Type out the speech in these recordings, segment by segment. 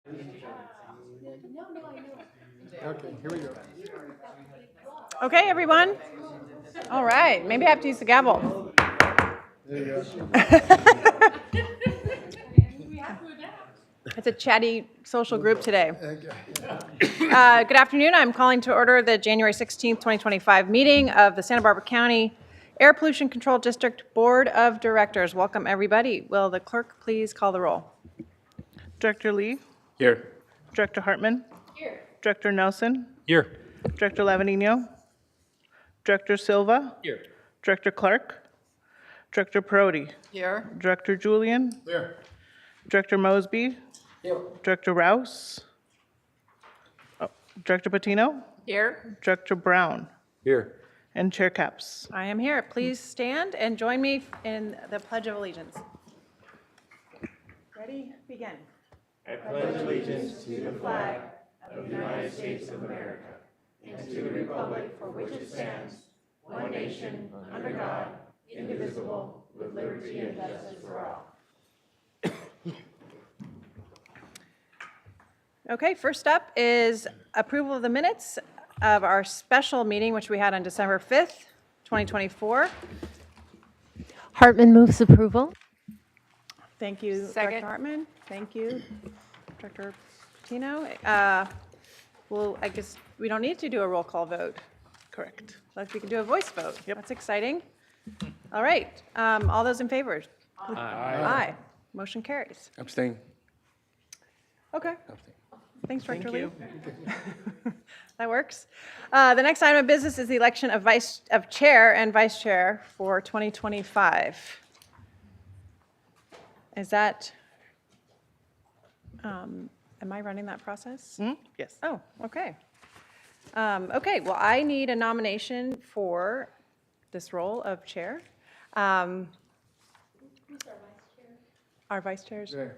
Okay, here we go. Okay, everyone. All right, maybe I have to use the gavel. There you go. It's a chatty social group today. Okay. Good afternoon. I'm calling to order the January 16th, 2025 meeting of the Santa Barbara County Air Pollution Control District Board of Directors. Welcome, everybody. Will the clerk please call the roll? Director Lee, Here. Director Hartman. Here. Director Nelson, Here. Director Lavanino, Director Silva, Here. Director Clark, Director Perotti, Here. Director Julian, There. Director Mosby, Director Rouse, Director Patino, Here. Director Brown, Here. and Chair Capps. I am here. Please stand and join me in the Pledge of Allegiance. Ready? Begin. I pledge allegiance to the flag of the United States of America and to the republic for which it stands, one nation, under God, indivisible, with liberty and justice for all. Okay, first up is approval of the minutes of our special meeting, which we had on December 5th, 2024. Hartman moves approval. Thank you, Second. Director Hartman. Thank you, Director Patino. Well, I guess we don't need to do a roll call vote. Correct. Like we can do a voice vote. Yep. That's exciting. All right, all those in favor? Aye. Motion carries. Abstain. Okay. Thanks, Director Lee. you. That works. The next item of business is the election of chair and vice chair for 2025. Is that, am I running that process? Yes. Oh, okay. Okay, well, I need a nomination for this role of chair. Who's our vice chair? Our vice chairs? There.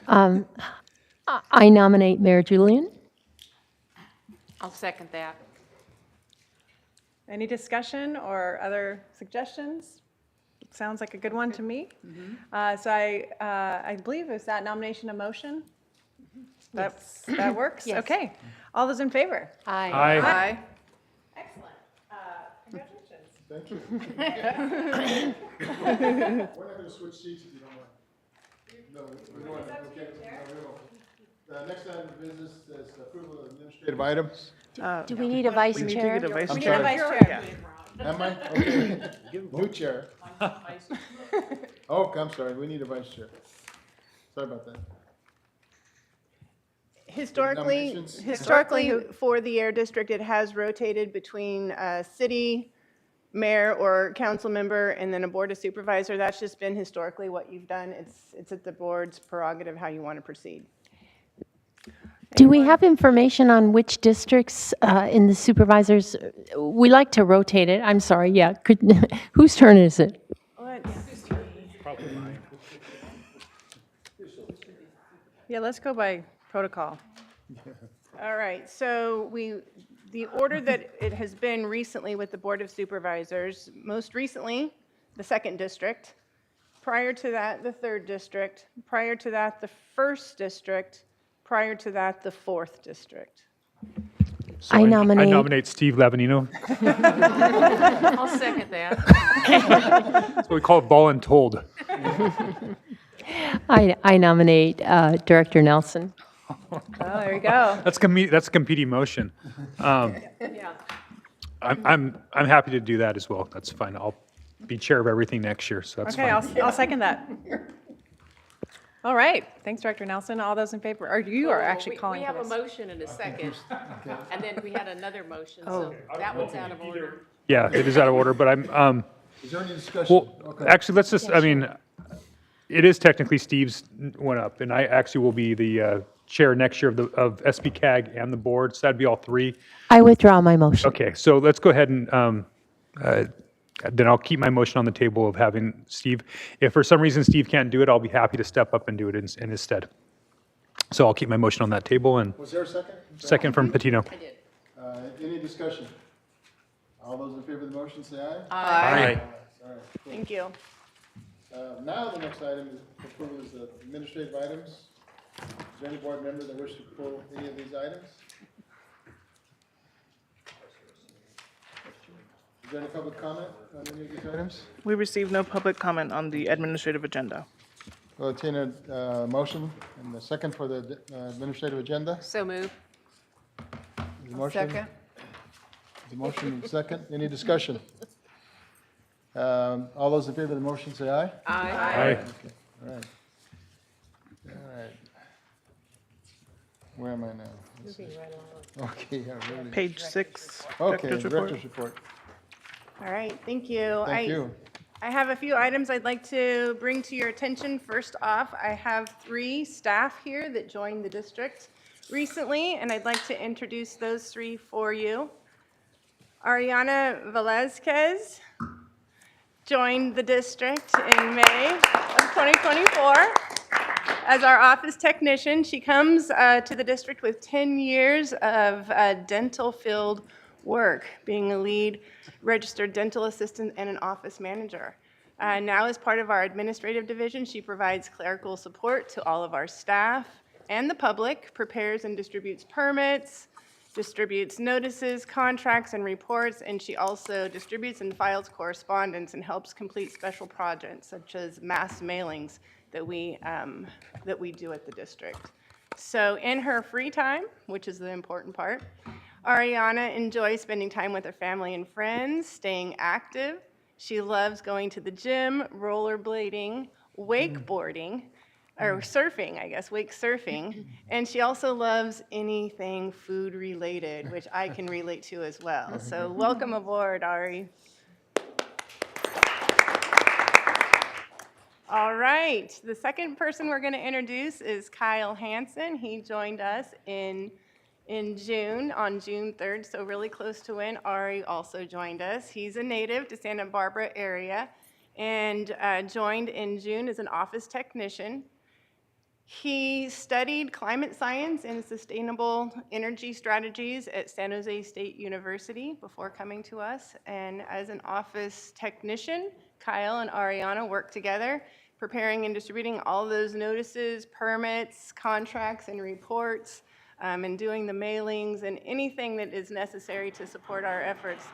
I nominate Mayor Julian. I'll second that. Any discussion or other suggestions? Sounds like a good one to me. So I believe, is that nomination a motion? That works? Yes. Okay. All those in favor? Aye. Aye. Excellent. Congratulations. Thank you. We're not going to switch seats if you don't mind. No, we don't want to. Okay. No, we won't. The next item of business is approval of administrative items. Do we need a vice We need to chair? get a vice I'm We need a sorry. vice chair. Am I? Okay. New chair. Oh, I'm sorry. We need a vice chair. Sorry about that. Historically, Nominations? historically, for the Air District, it has rotated between a city mayor or council member and then a board of supervisor. That's just been historically what you've done. It's at the board's prerogative how you want to proceed. Do we have information on which districts in the supervisors? We like to rotate it. I'm sorry, yeah. Whose turn is it? Yeah, let's go by protocol. All right, so the order that it has been recently with the Board of Supervisors, most recently, the 2nd District, prior to that, the 3rd District, prior to that, the 1st District, prior to that, the 4th District. So I nominate- I nominate Steve Lavanino. I'll second that. That's what we call voluntold. I nominate Director Nelson. Oh, there you go. That's a competing motion. Yeah. I'm happy to do that as well. That's fine. I'll be chair of everything next year, so that's Okay, fine. I'll second that. All right. Thanks, Director Nelson. All those in favor, or you are actually calling We for have a this. motion and a second, and then we had another motion, so that one's out of order. Yeah, it is out of order, but I'm, Is there any discussion? well, Okay. actually, let's just, I mean, it is technically Steve's went up, and I actually will be the chair next year of SBCAG and the board, so that'd be all three. I withdraw my motion. Okay, so let's go ahead and, then I'll keep my motion on the table of having Steve. If for some reason Steve can't do it, I'll be happy to step up and do it in his stead. So I'll keep my motion on that table, and Was there a second? second from Patino. I did. Any discussion? All those in favor of the motion say aye. Aye. All right, cool. Thank you. Now, the next item is approval is administrative items. Is there any board member that wishes to pull any of these items? Is there any public comment on any of these items? We received no public comment on the administrative agenda. We'll entertain a motion and a second for the administrative agenda. So move. Is the motion- Second. The motion and second. Any discussion? All those in favor of the motion say aye. Aye. All right. All right. Where am I now? Let's see. Okay, yeah, really. Page 6, Okay, Director's Report. director's report. All right, thank you. Thank you. I have a few items I'd like to bring to your attention. First off, I have 3 staff here that joined the district recently, and I'd like to introduce those 3 for you. Ariana Velazquez joined the district in May of 2024 as our office technician. She comes to the district with 10 years of dental field work, being a lead registered dental assistant and an office manager. Now, as part of our administrative division, she provides clerical support to all of our staff and the public, prepares and distributes permits, distributes notices, contracts, and reports, and she also distributes and files correspondence and helps complete special projects such as mass mailings that we do at the district. So in her free time, which is the important part, Ariana enjoys spending time with her family and friends, staying active. She loves going to the gym, rollerblading, wakeboarding, or surfing, I guess, wake surfing. And she also loves anything food related, which I can relate to as well. So welcome aboard, Ari. All right, the second person we're going to introduce is Kyle Hansen. He joined us in June, on June 3rd, so really close to when Ari also joined us. He's a native to Santa Barbara area and joined in June as an office technician. He studied climate science and sustainable energy strategies at San Jose State University before coming to us. And as an office technician, Kyle and Ariana work together, preparing and distributing all those notices, permits, contracts, and reports, and doing the mailings and anything that is necessary to support our efforts.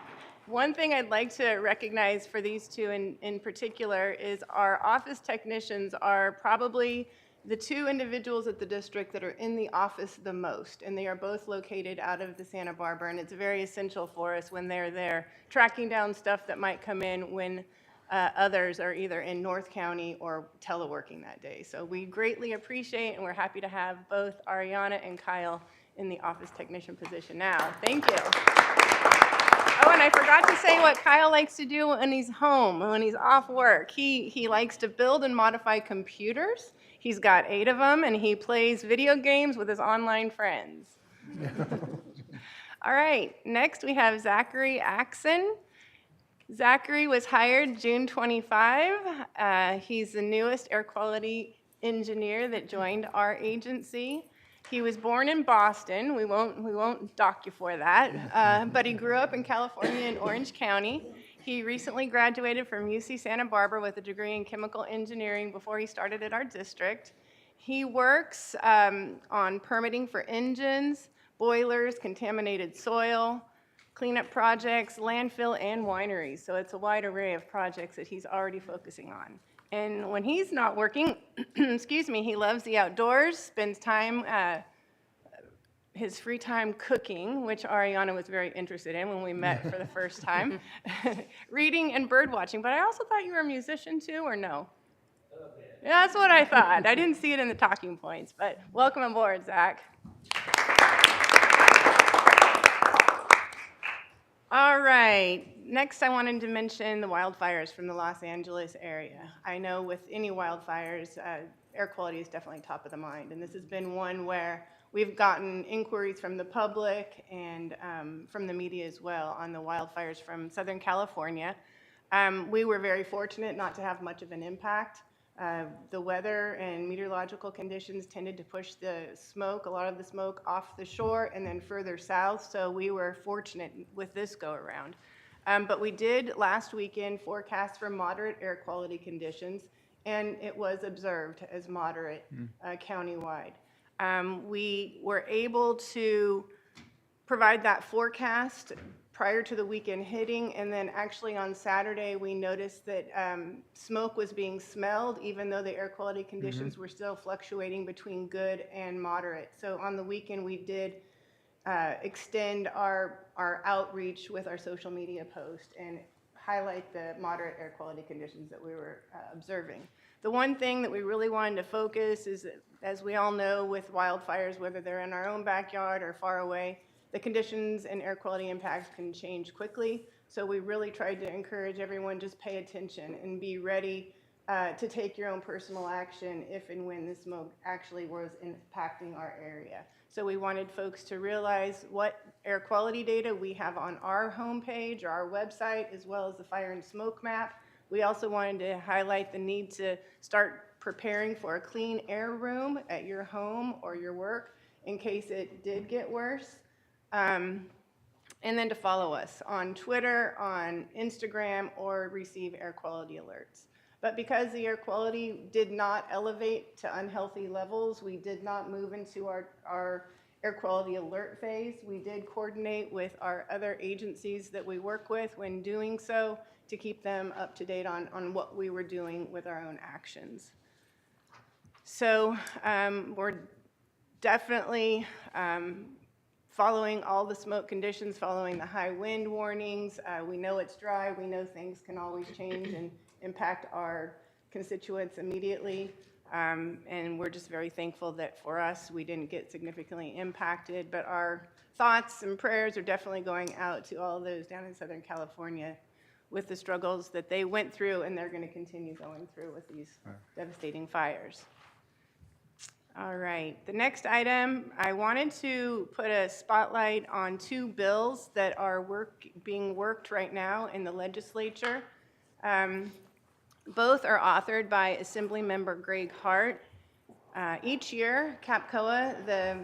One thing I'd like to recognize for these 2 in particular is our office technicians are probably the 2 individuals at the district that are in the office the most, and they are both located out of the Santa Barbara, and it's very essential for us when they're there, tracking down stuff that might come in when others are either in North County or teleworking that day. So we greatly appreciate, and we're happy to have both Ariana and Kyle in the office technician position now. Thank you. Oh, and I forgot to say what Kyle likes to do when he's home, when he's off work. He likes to build and modify computers. He's got 8 of them, and he plays video games with his online friends. All right, next we have Zachary Axon. Zachary was hired June 25. He's the newest air quality engineer that joined our agency. He was born in Boston. We won't dock you for that. But he grew up in California in Orange County. He recently graduated from UC Santa Barbara with a degree in chemical engineering before he started at our district. He works on permitting for engines, boilers, contaminated soil, cleanup projects, landfill, and wineries. So it's a wide array of projects that he's already focusing on. And when he's not working, excuse me, he loves the outdoors, spends time, his free time cooking, which Ariana was very interested in when we met for the first time, reading and bird watching. But I also thought you were a musician too, or no? Yeah, that's what I thought. I didn't see it in the talking points, but welcome aboard, Zach. All right, next I wanted to mention the wildfires from the Los Angeles area. I know with any wildfires, air quality is definitely top of the mind, and this has been one where we've gotten inquiries from the public and from the media as well on the wildfires from Southern California. We were very fortunate not to have much of an impact. The weather and meteorological conditions tended to push the smoke, a lot of the smoke, off the shore and then further south, so we were fortunate with this go-around. But we did last weekend forecast for moderate air quality conditions and it was observed as moderate countywide. We were able to provide that forecast prior to the weekend hitting, and then actually on Saturday, we noticed that smoke was being smelled, even though the air quality conditions were still fluctuating between good and moderate. So on the weekend, we did extend our outreach with our social media post and highlight the moderate air quality conditions that we were observing. The one thing that we really wanted to focus is that, as we all know, with wildfires, whether they're in our own backyard or far away, the conditions and air quality impacts can change quickly. So we really tried to encourage everyone just pay attention and be ready to take your own personal action if and when the smoke actually was impacting our area. So we wanted folks to realize what air quality data we have on our homepage or our website, as well as the fire and smoke map. We also wanted to highlight the need to start preparing for a clean air room at your home or your work in case it did get worse. And then to follow us on Twitter, on Instagram, or receive air quality alerts. But because the air quality did not elevate to unhealthy levels, we did not move into our air quality alert phase. We did coordinate with our other agencies that we work with when doing so to keep them up to date on what we were doing with our own actions. So we're definitely following all the smoke conditions, following the high wind warnings. We know it's dry. We know things can always change and impact our constituents immediately. And we're just very thankful that for us, we didn't get significantly impacted. But our thoughts and prayers are definitely going out to all those down in Southern California with the struggles that they went through and they're going to continue going through with these devastating fires. All right, the next item, I wanted to put a spotlight on two bills that are being worked right now in the legislature. Both are authored by Assemblymember Greg Hart. Each year, CAPCOA, the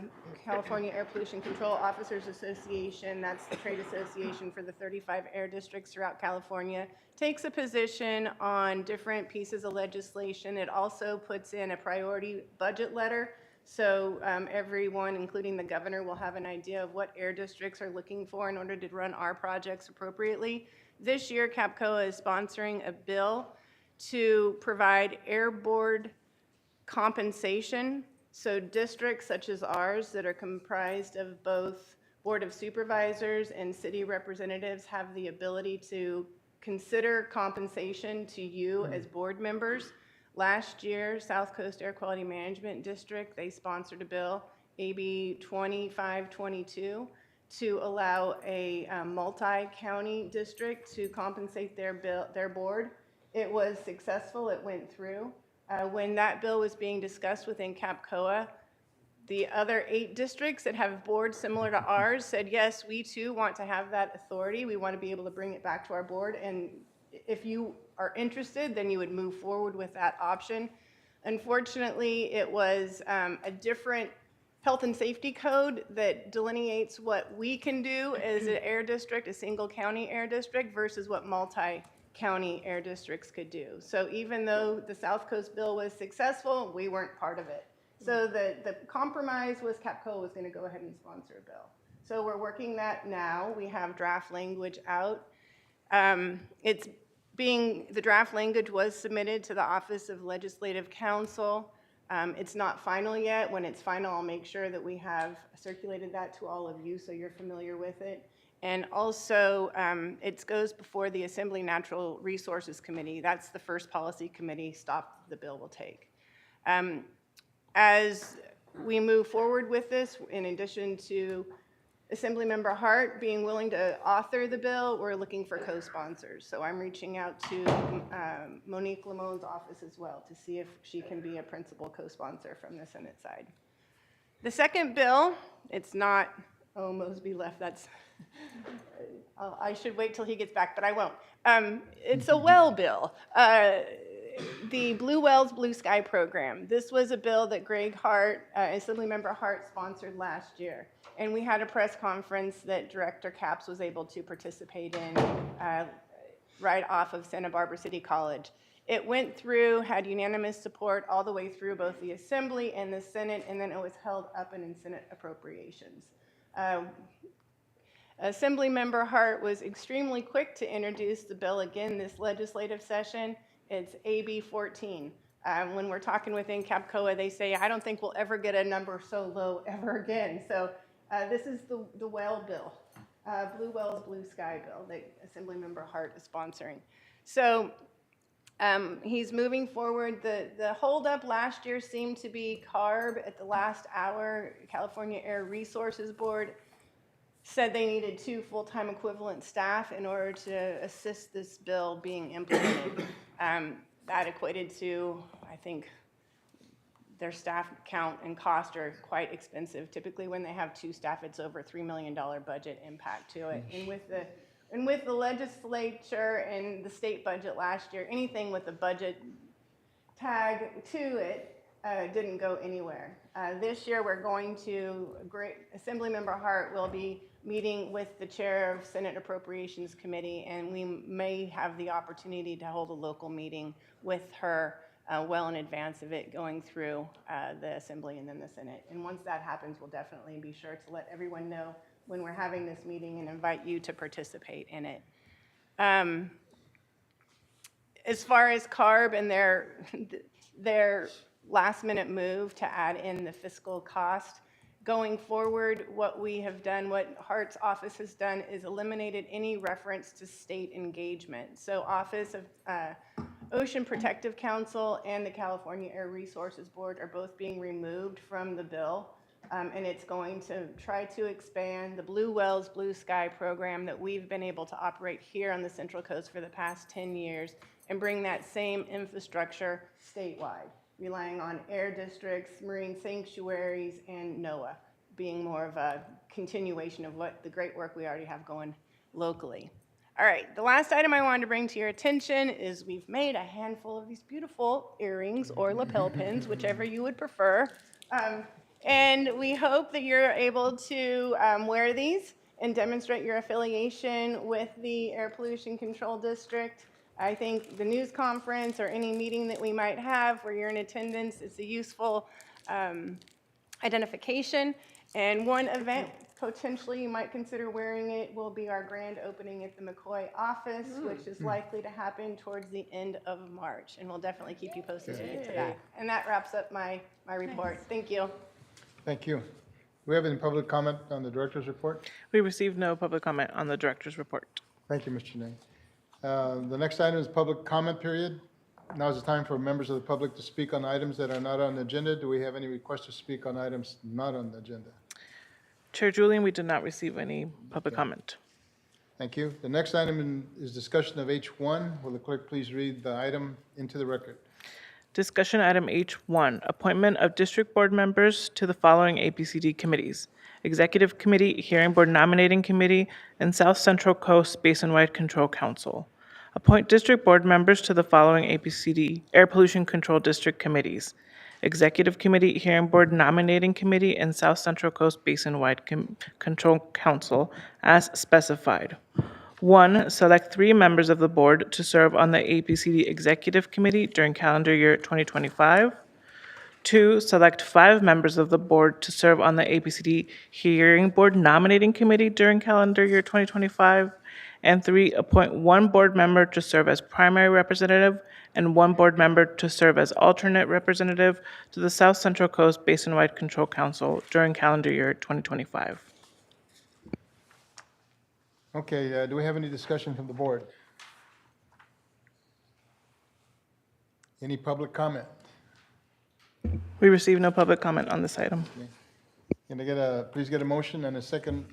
California Air Pollution Control Officers Association, that's the trade association for the 35 air districts throughout California, takes a position on different pieces of legislation. It also puts in a priority budget letter, so everyone, including the governor, will have an idea of what air districts are looking for in order to run our projects appropriately. This year, CAPCOA is sponsoring a bill to provide air board compensation. So districts such as ours that are comprised of both Board of Supervisors and city representatives have the ability to consider compensation to you as board members. Last year, South Coast Air Quality Management District, they sponsored a bill, AB 2522, to allow a multi-county district to compensate their board. It was successful, it went through. When that bill was being discussed within CAPCOA, the other 8 districts that have boards similar to ours said, yes, we too want to have that authority. We want to be able to bring it back to our board. And if you are interested, then you would move forward with that option. Unfortunately, it was a different health and safety code that delineates what we can do as an air district, a single county air district, versus what multi-county air districts could do. So even though the South Coast bill was successful, we weren't part of it. So the compromise was CAPCOA was going to go ahead and sponsor a bill. So we're working that now. We have draft language out. The draft language was submitted to the Office of Legislative Counsel. It's not final yet. When it's final, I'll make sure that we have circulated that to all of you so you're familiar with it. And also, it goes before the Assembly Natural Resources Committee. That's the first policy committee stop the bill will take. As we move forward with this, in addition to Assemblymember Hart being willing to author the bill, we're looking for co-sponsors. So I'm reaching out to Monique Lamone's office as well to see if she can be a principal co-sponsor from the Senate side. The second bill, it's not, oh, Mosby left, that's, I should wait till he gets back, but I won't. It's a well bill. The Blue Wells, Blue Sky program. This was a bill that Greg Hart, Assemblymember Hart, sponsored last year. And we had a press conference that Director Capps was able to participate in right off of Santa Barbara City College. It went through, had unanimous support all the way through both the Assembly and the Senate, and then it was held up in Senate appropriations. Assemblymember Hart was extremely quick to introduce the bill again this legislative session. It's AB 14. When we're talking within Capcoa, they say, I don't think we'll ever get a number so low ever again. So this is the whale bill, Blue Whales, Blue Sky bill that Assemblymember Hart is sponsoring. So he's moving forward. The holdup last year seemed to be CARB at the last hour. California Air Resources Board said they needed 2 full-time equivalent staff in order to assist this bill being implemented. That equated to, I think, their staff count and cost are quite expensive. Typically, when they have 2 staff, it's over $3 million budget impact to it. And with the legislature and the state budget last year, anything with a budget tag to it didn't go anywhere. This year, we're going to, Assemblymember Hart will be meeting with the chair of Senate Appropriations Committee, and we may have the opportunity to hold a local meeting with her well in advance of it going through the Assembly and then the Senate. And once that happens, we'll definitely be sure to let everyone know when we're having this meeting and invite you to participate in it. As far as CARB and their last-minute move to add in the fiscal cost, going forward, what we have done, what Hart's office has done, is eliminated any reference to state engagement. So Office of Ocean Protective Council and the California Air Resources Board are both being removed from the bill. And it's going to try to expand the Blue Whales, Blue Sky program that we've been able to operate here on the Central Coast for the past 10 years and bring that same infrastructure statewide, relying on air districts, marine sanctuaries, and NOAA being more of a continuation of what the great work we already have going locally. All right, the last item I wanted to bring to your attention is we've made a handful of these beautiful earrings or lapel pins, whichever you would prefer. And we hope that you're able to wear these and demonstrate your affiliation with the Air Pollution Control District. I think the news conference or any meeting that we might have where you're in attendance is a useful identification. And one event potentially you might consider wearing it will be our grand opening at the McCoy office, which is likely to happen towards the end of March. And we'll definitely keep you posted when we get to that. And that wraps up my report. Thank you. Thank you. Do we have any public comment on the director's report? We received no public comment on the director's report. Thank you, Mr. Nay. The next item is public comment period. Now is the time for members of the public to speak on items that are not on the agenda. Do we have any requests to speak on items not on the agenda? Chair Julian, we did not receive any public comment. Thank you. The next item is discussion of H1. Will the clerk please read the item into the record? Discussion item H1, appointment of district board members to the following APCD committees: Executive Committee, Hearing Board Nominating Committee, and South Central Coast Basin-Wide Control Council. Appoint district board members to the following APCD, Air Pollution Control District committees: Executive Committee, Hearing Board Nominating Committee, and South Central Coast Basin-Wide Control Council as specified. 1, select 3 members of the board to serve on the APCD Executive Committee during calendar year 2025. 2, select 5 members of the board to serve on the APCD Hearing Board Nominating Committee during calendar year 2025. And 3, appoint 1 board member to serve as primary representative and 1 board member to serve as alternate representative to the South Central Coast Basin-Wide Control Council during calendar year 2025. Okay, do we have any discussion from the board? Any public comment? We received no public comment on this item. Can I please get a motion and a second?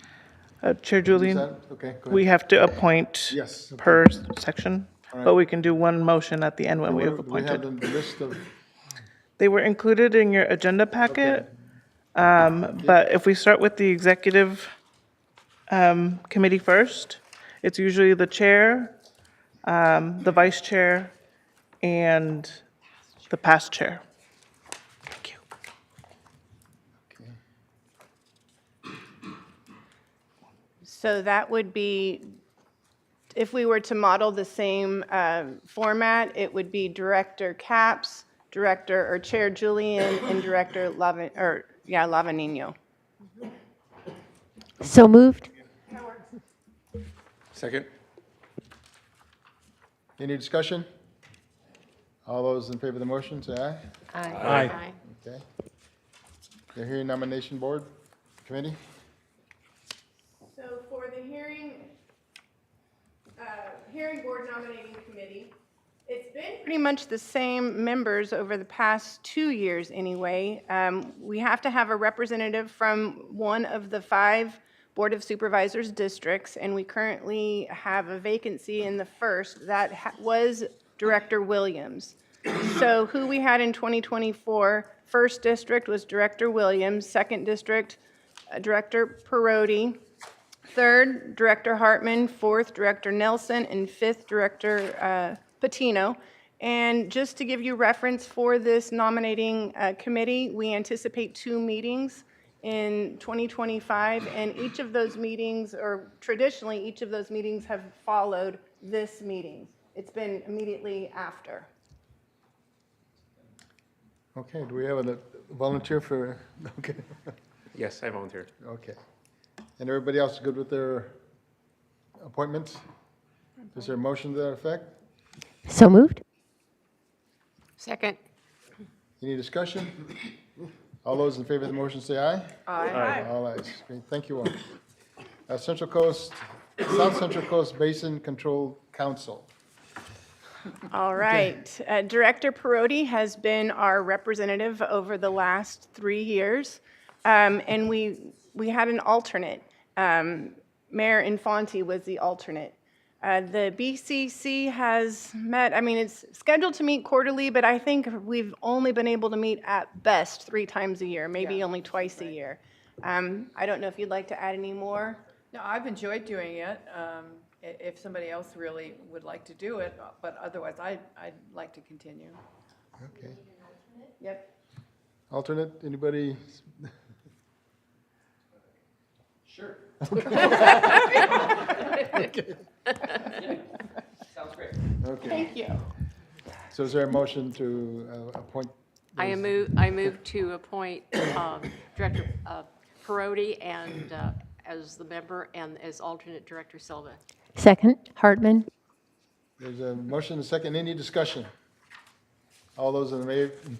Chair Julian, Okay, go we ahead. have to appoint Yes. okay. per section, All right. but we can do one motion at the end when we have Do we have appointed. the list of, They were included in your agenda packet, but if we start with the executive committee first, it's usually the chair, the vice chair, and the past chair. Thank you. So that would be if we were to model the same format, it would be Director Capps, Director or Chair Julian, and Director Lavanino. So moved. Second. Any discussion? All those in favor of the motion, say aye. Aye. Okay. The hearing nomination board committee? So for the hearing board nominating committee, it's been pretty much the same members over the past 2 years anyway. We have to have a representative from one of the 5 Board of Supervisors districts, and we currently have a vacancy in the first. That was Director Williams. So who we had in 2024, first district was Director Williams, second district, Director Perotti, third, Director Hartman, fourth, Director Nelson, and fifth, Director Patino. And just to give you reference for this nominating committee, we anticipate 2 meetings in 2025, and each of those meetings, or traditionally, each of those meetings have followed this meeting. It's been immediately after. Okay, do we have a volunteer for, okay, Yes, I volunteered. okay. And everybody else good with their appointments? Is there a motion to that effect? So moved. Second. Any discussion? All those in favor of the motion say aye. Aye. All ayes. Great, thank you all. Central Coast, South Central Coast Basin Control Council. All right. Director Perotti has been our representative over the last 3 years, and we had an alternate. Mayor Infanti was the alternate. The BCC has met, I mean, it's scheduled to meet quarterly, but I think we've only been able to meet at best 3 times a year, maybe only twice a year. I don't know if you'd like to add any more. No, I've enjoyed doing it. If somebody else really would like to do it, but otherwise, I'd like to continue. Okay. Yep. Alternate, anybody? Sure. Sounds great. Okay. Thank you. So is there a motion to appoint? I move to appoint Director Perotti and as the member and as alternate Director Silva. Second, Hartman. There's a motion, and a second. Any discussion? All those in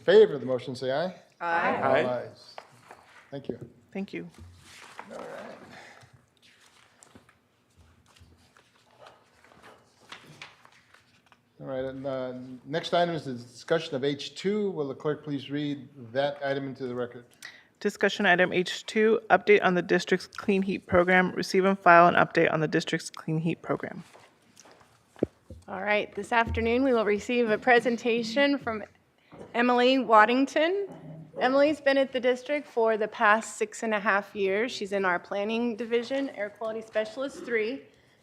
favor of the motion say aye. Aye. All ayes. Thank you. Thank you. All right, and next item is the discussion of H2. Will the clerk please read that item into the record? Discussion item H2, update on the district's clean heat program. Receive and file an update on the district's clean heat program. All right, this afternoon we will receive a presentation from Emily Waddington. Emily's been at the district for the past 6.5 years. She's in our planning division, Air Quality Specialist 3.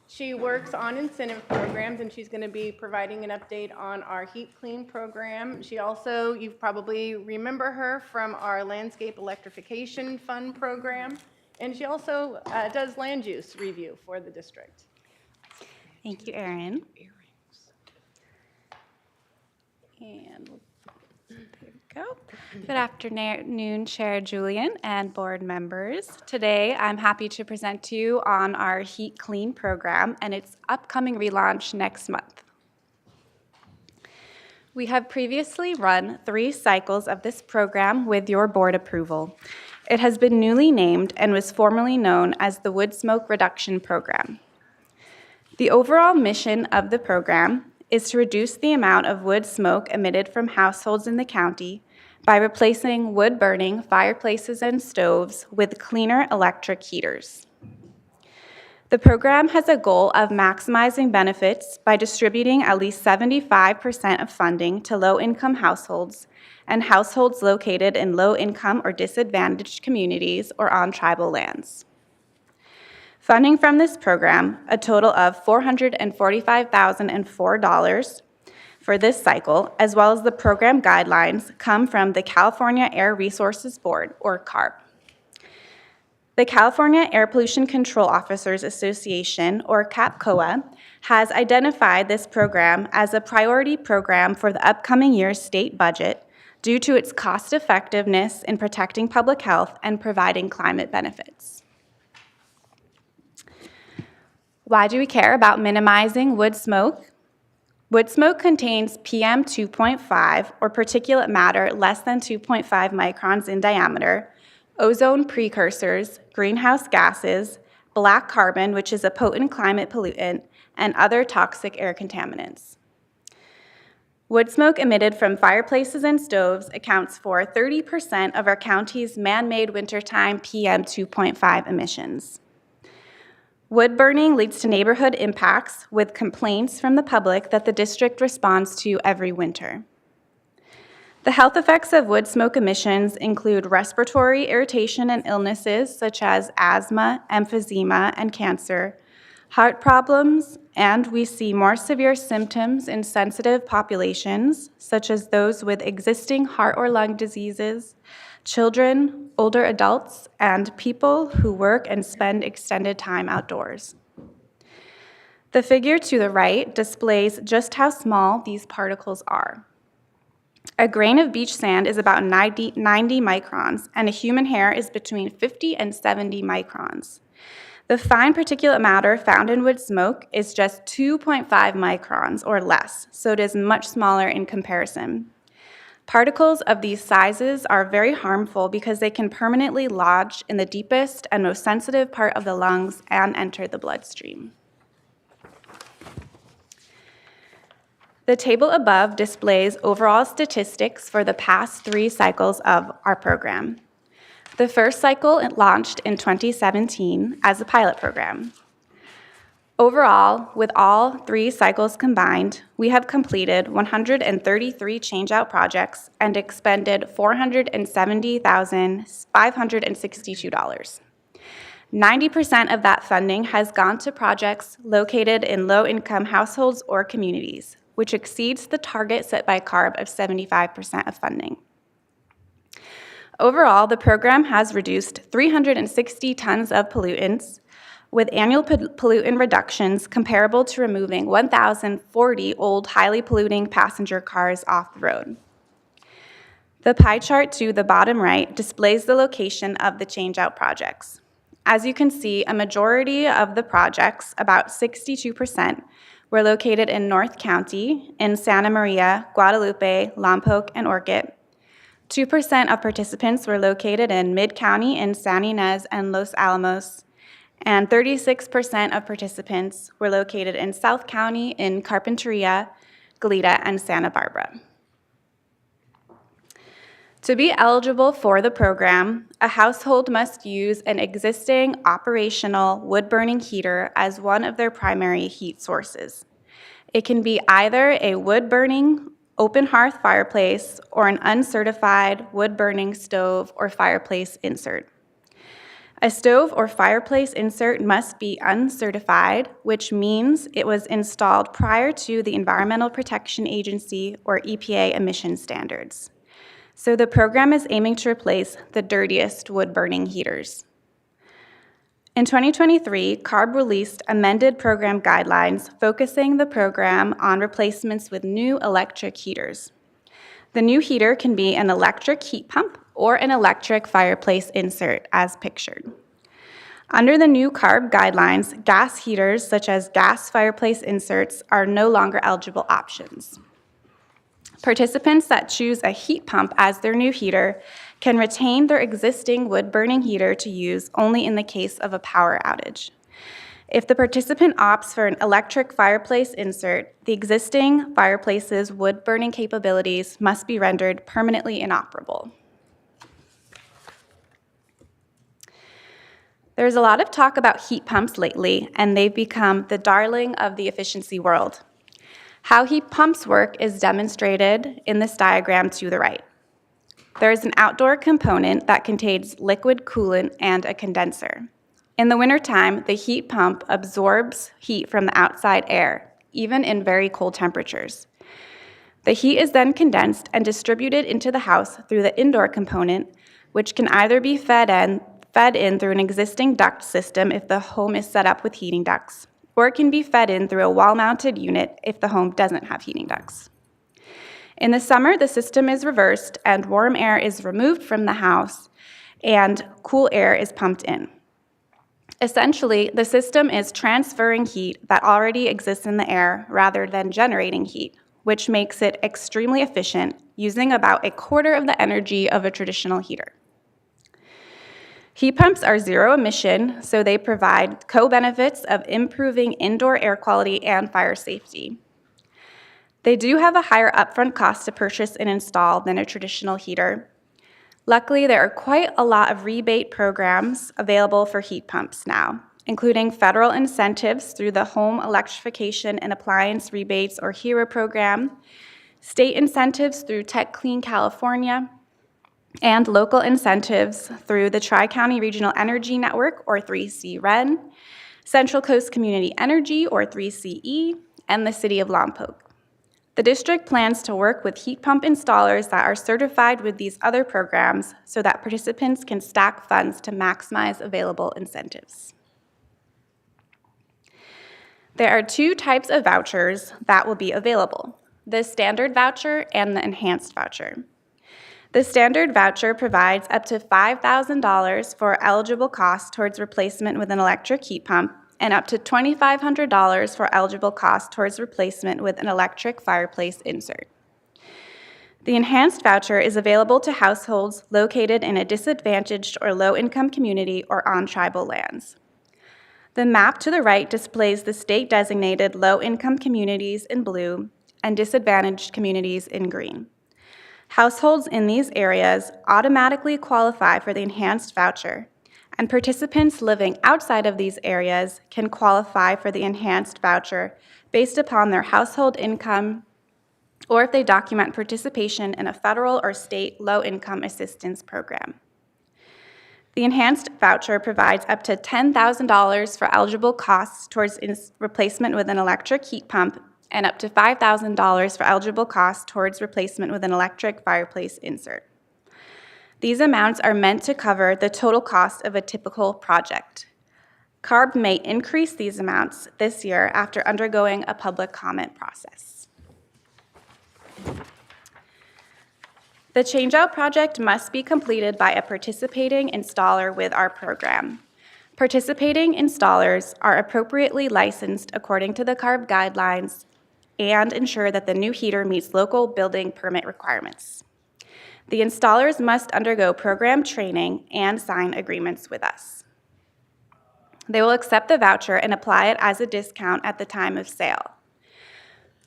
She works on incentive programs, and she's going to be providing an update on our Heat Clean program. She also, you probably remember her from our Landscape Electrification Fund program, and she also does land use review for the district. Thank you, Erin. And there we go. Good afternoon, Chair Julian and board members. Today, I'm happy to present to you on our Heat Clean program and its upcoming relaunch next month. We have previously run 3 cycles of this program with your board approval. It has been newly named and was formerly known as the Wood Smoke Reduction Program. The overall mission of the program is to reduce the amount of wood smoke emitted from households in the county by replacing wood-burning fireplaces and stoves with cleaner electric heaters. The program has a goal of maximizing benefits by distributing at least 75% of funding to low-income households and households located in low-income or disadvantaged communities or on tribal lands. Funding from this program, a total of $445,004 for this cycle, as well as the program guidelines, come from the California Air Resources Board, or CARB. The California Air Pollution Control Officers Association, or CAPCOA, has identified this program as a priority program for the upcoming year's state budget due to its cost effectiveness in protecting public health and providing climate benefits. Why do we care about minimizing wood smoke? Wood smoke contains PM 2.5, or particulate matter less than 2.5 microns in diameter, ozone precursors, greenhouse gases, black carbon, which is a potent climate pollutant, and other toxic air contaminants. Wood smoke emitted from fireplaces and stoves accounts for 30% of our county's man-made wintertime PM 2.5 emissions. Wood burning leads to neighborhood impacts with complaints from the public that the district responds to every winter. The health effects of wood smoke emissions include respiratory irritation and illnesses such as asthma, emphysema, and cancer, heart problems, and we see more severe symptoms in sensitive populations, such as those with existing heart or lung diseases, children, older adults, and people who work and spend extended time outdoors. The figure to the right displays just how small these particles are. A grain of beach sand is about 90 microns, and a human hair is between 50 and 70 microns. The fine particulate matter found in wood smoke is just 2.5 microns or less, so it is much smaller in comparison. Particles of these sizes are very harmful because they can permanently lodge in the deepest and most sensitive part of the lungs and enter the bloodstream. The table above displays overall statistics for the past 3 cycles of our program. The first cycle launched in 2017 as a pilot program. Overall, with all 3 cycles combined, we have completed 133 change-out projects and expended $470,562. 90% of that funding has gone to projects located in low-income households or communities, which exceeds the target set by CARB of 75% of funding. Overall, the program has reduced 360 tons of pollutants, with annual pollutant reductions comparable to removing 1,040 old, highly polluting passenger cars off the road. The pie chart to the bottom right displays the location of the change-out projects. As you can see, a majority of the projects, about 62%, were located in North County, in Santa Maria, Guadalupe, Lompoc, and Orchid. 2% of participants were located in Mid-County in San Ynez and Los Alamos, and 36% of participants were located in South County in Carpinteria, Goleta, and Santa Barbara. To be eligible for the program, a household must use an existing operational wood-burning heater as one of their primary heat sources. It can be either a wood-burning open hearth fireplace or an uncertified wood-burning stove or fireplace insert. A stove or fireplace insert must be uncertified, which means it was installed prior to the Environmental Protection Agency or EPA emission standards. So the program is aiming to replace the dirtiest wood-burning heaters. In 2023, CARB released amended program guidelines focusing the program on replacements with new electric heaters. The new heater can be an electric heat pump or an electric fireplace insert, as pictured. Under the new CARB guidelines, gas heaters, such as gas fireplace inserts, are no longer eligible options. Participants that choose a heat pump as their new heater can retain their existing wood-burning heater to use only in the case of a power outage. If the participant opts for an electric fireplace insert, the existing fireplace's wood-burning capabilities must be rendered permanently inoperable. There's a lot of talk about heat pumps lately, and they've become the darling of the efficiency world. How heat pumps work is demonstrated in this diagram to the right. There is an outdoor component that contains liquid coolant and a condenser. In the wintertime, the heat pump absorbs heat from the outside air, even in very cold temperatures. The heat is then condensed and distributed into the house through the indoor component, which can either be fed fed in through an existing duct system if the home is set up with heating ducts, or it can be fed in through a wall-mounted unit if the home doesn't have heating ducts. In the summer, the system is reversed and warm air is removed from the house and cool air is pumped in. Essentially, the system is transferring heat that already exists in the air rather than generating heat, which makes it extremely efficient, using about a quarter of the energy of a traditional heater. Heat pumps are zero emission, so they provide co-benefits of improving indoor air quality and fire safety. They do have a higher upfront cost to purchase and install than a traditional heater. Luckily, there are quite a lot of rebate programs available for heat pumps now, including federal incentives through the Home Electrification and Appliance Rebates or HERA program, state incentives through Tech Clean California, and local incentives through the Tri-County Regional Energy Network, or 3C-REN, Central Coast Community Energy, or 3CE, and the City of Lompoc. The district plans to work with heat pump installers that are certified with these other programs so that participants can stack funds to maximize available incentives. There are two types of vouchers that will be available: the standard voucher and the enhanced voucher. The standard voucher provides up to $5,000 for eligible costs towards replacement with an electric heat pump and up to $2,500 for eligible costs towards replacement with an electric fireplace insert. The enhanced voucher is available to households located in a disadvantaged or low-income community or on tribal lands. The map to the right displays the state-designated low-income communities in blue and disadvantaged communities in green. Households in these areas automatically qualify for the enhanced voucher, and participants living outside of these areas can qualify for the enhanced voucher based upon their household income or if they document participation in a federal or state low-income assistance program. The enhanced voucher provides up to $10,000 for eligible costs towards replacement with an electric heat pump and up to $5,000 for eligible costs towards replacement with an electric fireplace insert. These amounts are meant to cover the total cost of a typical project. CARB may increase these amounts this year after undergoing a public comment process. The changeout project must be completed by a participating installer with our program. Participating installers are appropriately licensed according to the CARB guidelines and ensure that the new heater meets local building permit requirements. The installers must undergo program training and sign agreements with us. They will accept the voucher and apply it as a discount at the time of sale.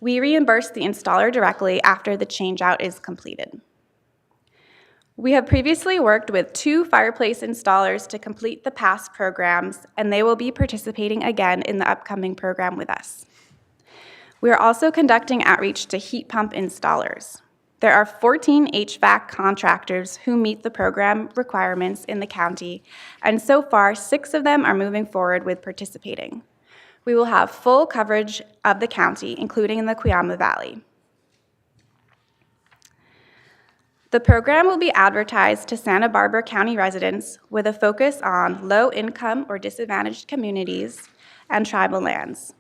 We reimburse the installer directly after the changeout is completed. We have previously worked with 2 fireplace installers to complete the past programs, and they will be participating again in the upcoming program with us. We are also conducting outreach to heat pump installers. There are 14 HVAC contractors who meet the program requirements in the county, and so far, 6 of them are moving forward with participating. We will have full coverage of the county, including in the Cuyama Valley. The program will be advertised to Santa Barbara County residents with a focus on low-income or disadvantaged communities and tribal lands.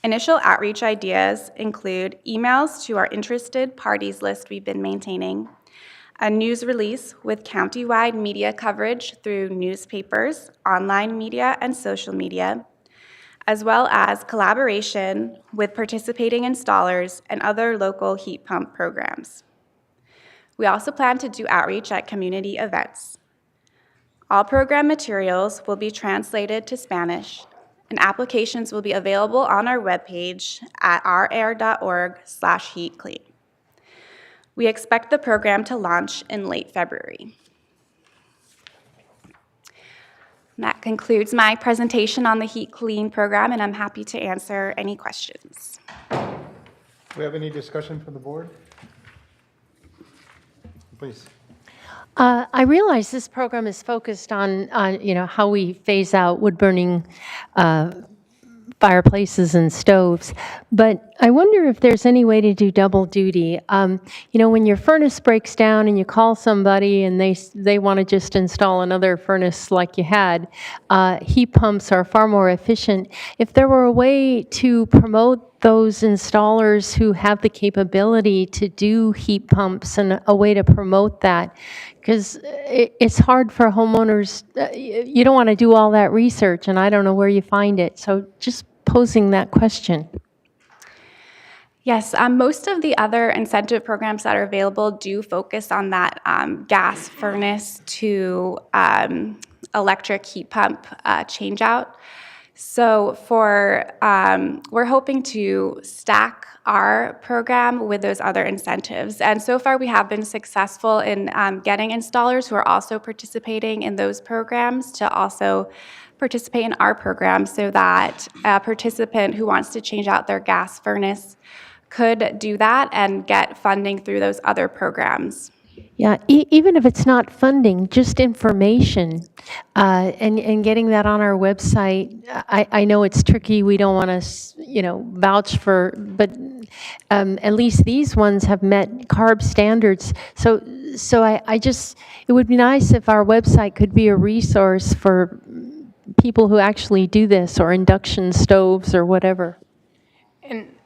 Initial outreach ideas include emails to our interested parties list we've been maintaining, a news release with county-wide media coverage through newspapers, online media, and social media, as well as collaboration with participating installers and other local heat pump programs. We also plan to do outreach at community events. All program materials will be translated to Spanish, and applications will be available on our webpage at ourair.org/heatclean. We expect the program to launch in late February. That concludes my presentation on the Heat Clean program, and I'm happy to answer any questions. Do we have any discussion from the board? Please. I realize this program is focused on how we phase out wood-burning fireplaces and stoves, but I wonder if there's any way to do double duty. When your furnace breaks down and you call somebody and they want to just install another furnace like you had, heat pumps are far more efficient. If there were a way to promote those installers who have the capability to do heat pumps and a way to promote that, because it's hard for homeowners. You don't want to do all that research, and I don't know where you find it. So just posing that question. Yes, most of the other incentive programs that are available do focus on that gas furnace to electric heat pump change-out. So we're hoping to stack our program with those other incentives. And so far, we have been successful in getting installers who are also participating in those programs to also participate in our program, so that a participant who wants to change out their gas furnace could do that and get funding through those other programs. Yeah, even if it's not funding, just information, and getting that on our website. I know it's tricky. We don't want to, vouch for, but at least these ones have met CARB standards. So it would be nice if our website could be a resource for people who actually do this, or induction stoves or whatever.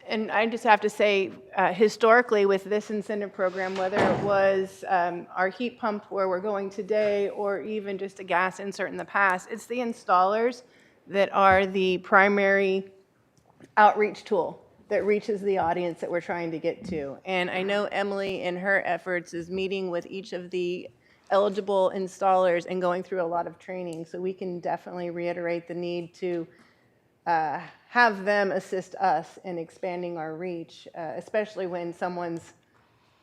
And I just have to say, historically, with this incentive program, whether it was our heat pump where we're going today, or even just a gas insert in the past, it's the installers that are the primary outreach tool that reaches the audience that we're trying to get to. And I know Emily, in her efforts, is meeting with each of the eligible installers and going through a lot of training. So we can definitely reiterate the need to have them assist us in expanding our reach, especially when someone's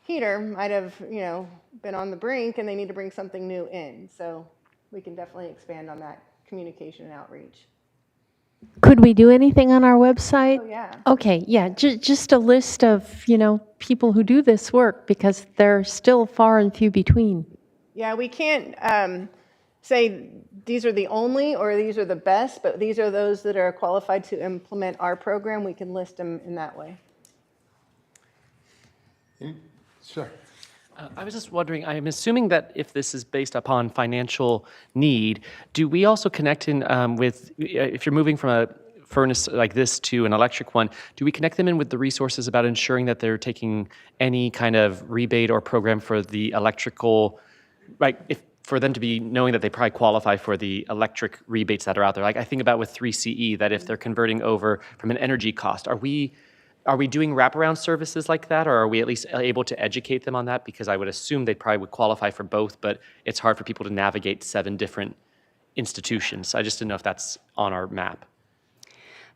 heater might have, been on the brink and they need to bring something new in. So we can definitely expand on that communication and outreach. Could we do anything on our website? Oh, yeah. Okay, yeah, just a list of, people who do this work, because they're still far and few between. Yeah, we can't say these are the only or these are the best, but these are those that are qualified to implement our program. We can list them in that way. Sure. I was just wondering, I'm assuming that if this is based upon financial need, do we also connect in with, if you're moving from a furnace like this to an electric one, do we connect them in with the resources about ensuring that they're taking any kind of rebate or program for the electrical, right, for them to be knowing that they probably qualify for the electric rebates that are out there? Like I think about with 3CE, that if they're converting over from an energy cost, are we doing wraparound services like that, or are we at least able to educate them on that? Because I would assume they probably would qualify for both, but it's hard for people to navigate 7 different institutions. I just didn't know if that's on our map.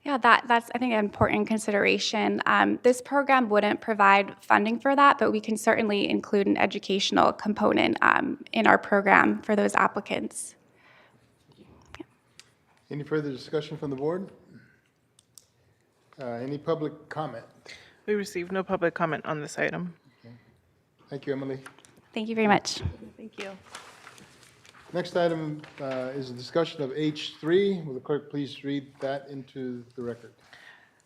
Yeah, that's, I think, an important consideration. This program wouldn't provide funding for that, but we can certainly include an educational component in our program for those applicants. Any further discussion from the board? Any public comment? We received no public comment on this item. Thank you, Emily. Thank you very much. Thank you. Next item is a discussion of H3. Will the clerk please read that into the record?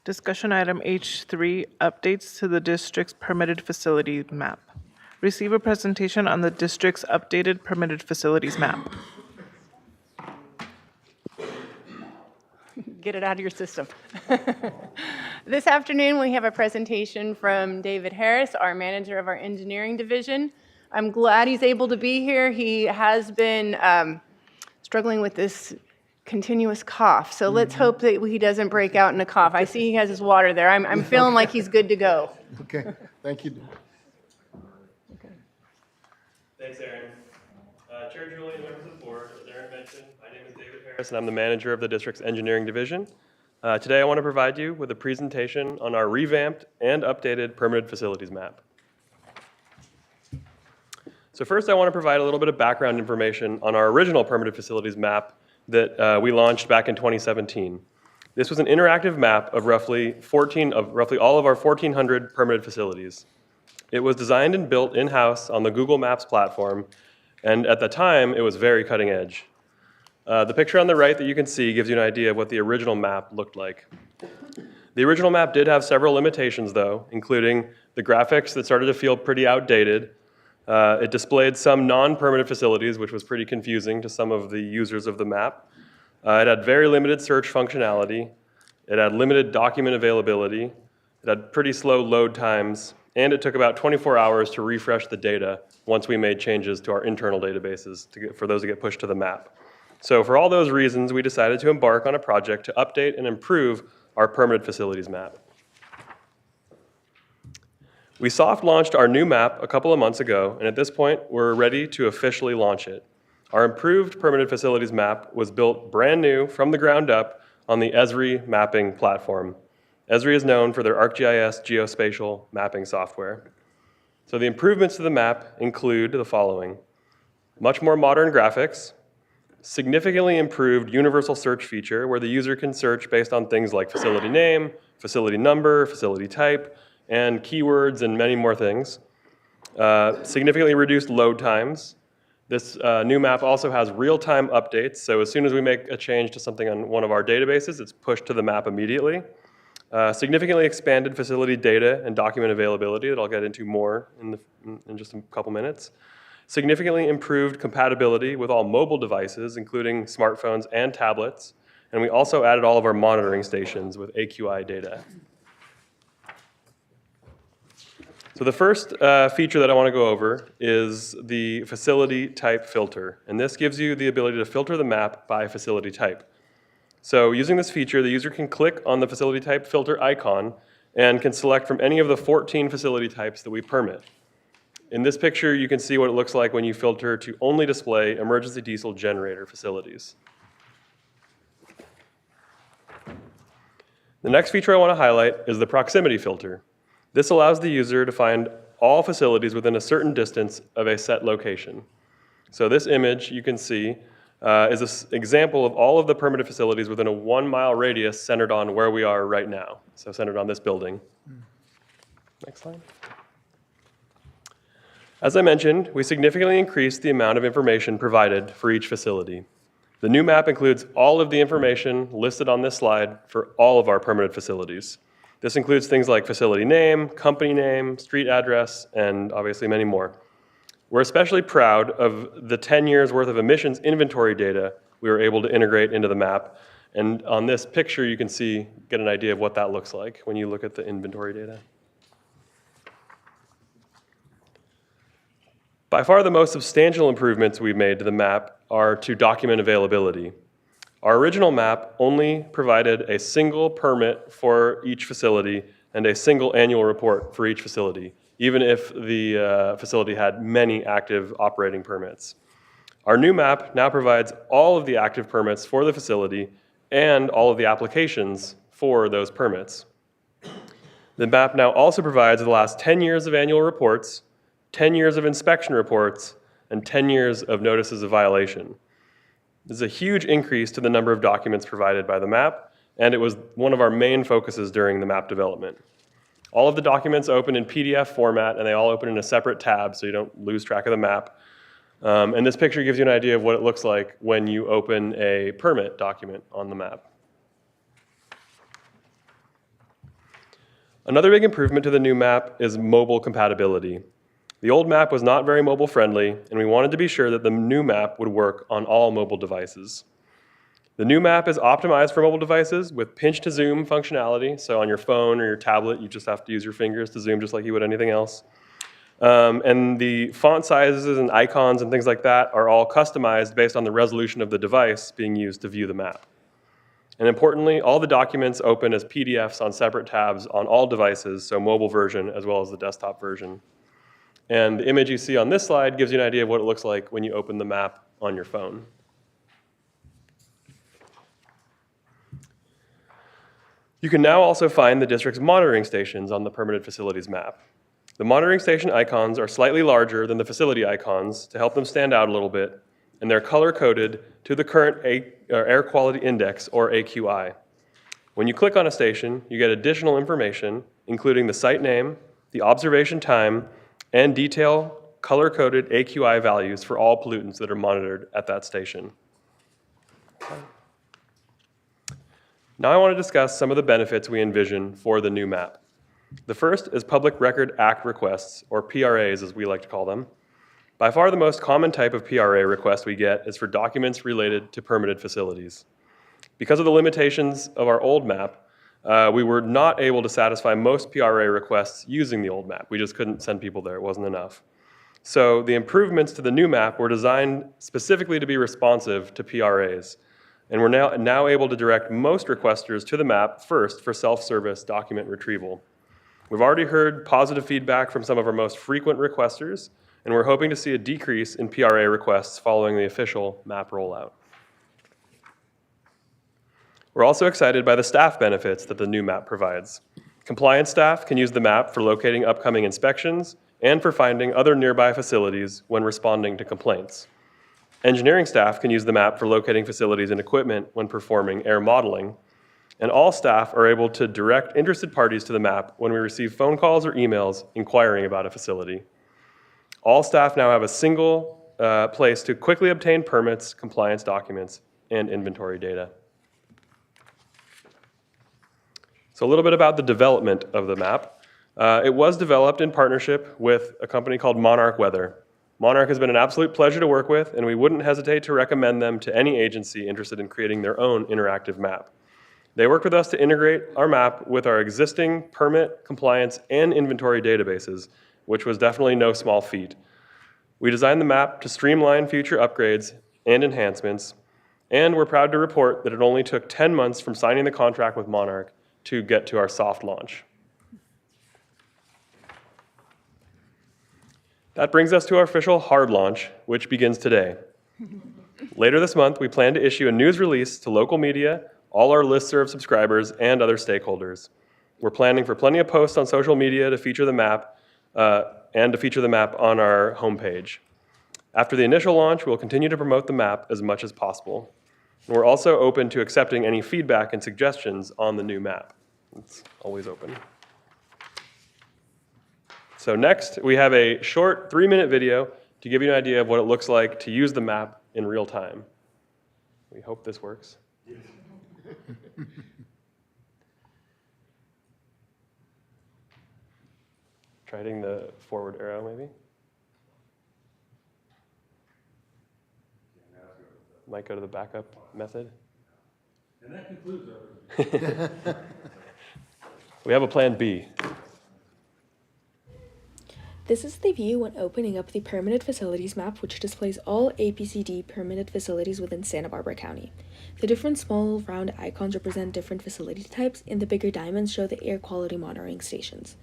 Discussion item H3, updates to the district's permitted facility map. Receive a presentation on the district's updated permitted facilities map. Get it out of your system. This afternoon, we have a presentation from David Harris, our manager of our engineering division. I'm glad he's able to be here. He has been struggling with this continuous cough, so let's hope that he doesn't break out in a cough. I see he has his water there. I'm feeling like he's good to go. Okay, thank you. Thanks, Aaron. Chair Julian, members of the board, as Aaron mentioned, my name is David Harris, and I'm the manager of the district's engineering division. Today, I want to provide you with a presentation on our revamped and updated permitted facilities map. So first, I want to provide a little bit of background information on our original permitted facilities map that we launched back in 2017. This was an interactive map of roughly all of our 1,400 permitted facilities. It was designed and built in-house on the Google Maps platform, and at the time, it was very cutting edge. The picture on the right that you can see gives you an idea of what the original map looked like. The original map did have several limitations, though, including the graphics that started to feel pretty outdated. It displayed some non-permitted facilities, which was pretty confusing to some of the users of the map. It had very limited search functionality. It had limited document availability. It had pretty slow load times, and it took about 24 hours to refresh the data once we made changes to our internal databases for those to get pushed to the map. So for all those reasons, we decided to embark on a project to update and improve our permitted facilities map. We soft launched our new map a couple of months ago, and at this point, we're ready to officially launch it. Our improved permitted facilities map was built brand new from the ground up on the Esri mapping platform. Esri is known for their ArcGIS geospatial mapping software. So the improvements to the map include the following: much more modern graphics, significantly improved universal search feature where the user can search based on things like facility name, facility number, facility type, and keywords and many more things. Significantly reduced load times. This new map also has real-time updates, so as soon as we make a change to something on one of our databases, it's pushed to the map immediately. Significantly expanded facility data and document availability that I'll get into more in just a couple minutes. Significantly improved compatibility with all mobile devices, including smartphones and tablets. And we also added all of our monitoring stations with AQI data. So the first feature that I want to go over is the facility type filter. And this gives you the ability to filter the map by facility type. So using this feature, the user can click on the facility type filter icon and can select from any of the 14 facility types that we permit. In this picture, you can see what it looks like when you filter to only display emergency diesel generator facilities. The next feature I want to highlight is the proximity filter. This allows the user to find all facilities within a certain distance of a set location. So this image you can see is an example of all of the permitted facilities within a 1 mile radius centered on where we are right now. So centered on this building. Next slide. As I mentioned, we significantly increased the amount of information provided for each facility. The new map includes all of the information listed on this slide for all of our permitted facilities. This includes things like facility name, company name, street address, and obviously many more. We're especially proud of the 10 years worth of emissions inventory data we were able to integrate into the map. And on this picture, you can get an idea of what that looks like when you look at the inventory data. By far the most substantial improvements we've made to the map are to document availability. Our original map only provided a single permit for each facility and a single annual report for each facility, even if the facility had many active operating permits. Our new map now provides all of the active permits for the facility and all of the applications for those permits. The map now also provides the last 10 years of annual reports, 10 years of inspection reports, and 10 years of notices of violation. This is a huge increase to the number of documents provided by the map, and it was one of our main focuses during the map development. All of the documents open in PDF format, and they all open in a separate tab so you don't lose track of the map. And this picture gives you an idea of what it looks like when you open a permit document on the map. Another big improvement to the new map is mobile compatibility. The old map was not very mobile friendly, and we wanted to be sure that the new map would work on all mobile devices. The new map is optimized for mobile devices with pinch to zoom functionality. So on your phone or your tablet, you just have to use your fingers to zoom just like you would anything else. And the font sizes and icons and things like that are all customized based on the resolution of the device being used to view the map. And importantly, all the documents open as PDFs on separate tabs on all devices, so mobile version as well as the desktop version. And the image you see on this slide gives you an idea of what it looks like when you open the map on your phone. You can now also find the district's monitoring stations on the permitted facilities map. The monitoring station icons are slightly larger than the facility icons to help them stand out a little bit, and they're color-coded to the current air quality index, or AQI. When you click on a station, you get additional information, including the site name, the observation time, and detail color-coded AQI values for all pollutants that are monitored at that station. Now I want to discuss some of the benefits we envision for the new map. The first is Public Record Act requests, or PRAs as we like to call them. By far the most common type of PRA request we get is for documents related to permitted facilities. Because of the limitations of our old map, we were not able to satisfy most PRA requests using the old map. We just couldn't send people there, it wasn't enough. So the improvements to the new map were designed specifically to be responsive to PRAs. And we're now able to direct most requesters to the map first for self-service document retrieval. We've already heard positive feedback from some of our most frequent requesters, and we're hoping to see a decrease in PRA requests following the official map rollout. We're also excited by the staff benefits that the new map provides. Compliance staff can use the map for locating upcoming inspections and for finding other nearby facilities when responding to complaints. Engineering staff can use the map for locating facilities and equipment when performing air modeling. And all staff are able to direct interested parties to the map when we receive phone calls or emails inquiring about a facility. All staff now have a single place to quickly obtain permits, compliance documents, and inventory data. So a little bit about the development of the map. It was developed in partnership with a company called Monarch Weather. Monarch has been an absolute pleasure to work with, and we wouldn't hesitate to recommend them to any agency interested in creating their own interactive map. They worked with us to integrate our map with our existing permit, compliance, and inventory databases, which was definitely no small feat. We designed the map to streamline future upgrades and enhancements, and we're proud to report that it only took 10 months from signing the contract with Monarch to get to our soft launch. That brings us to our official hard launch, which begins today. Later this month, we plan to issue a news release to local media, all our listserv subscribers, and other stakeholders. We're planning for plenty of posts on social media to feature the map, and to feature the map on our homepage. After the initial launch, we'll continue to promote the map as much as possible. And we're also open to accepting any feedback and suggestions on the new map. It's always open. So next, we have a short 3-minute video to give you an idea of what it looks like to use the map in real time. We hope this works. Try hitting the forward arrow, maybe. Might go to the backup method. And that concludes our We have a plan B. This is the view when opening up the permitted facilities map, which displays all APCD permitted facilities within Santa Barbara County. The different small round icons represent different facility types, and the bigger diamonds show the air quality monitoring stations.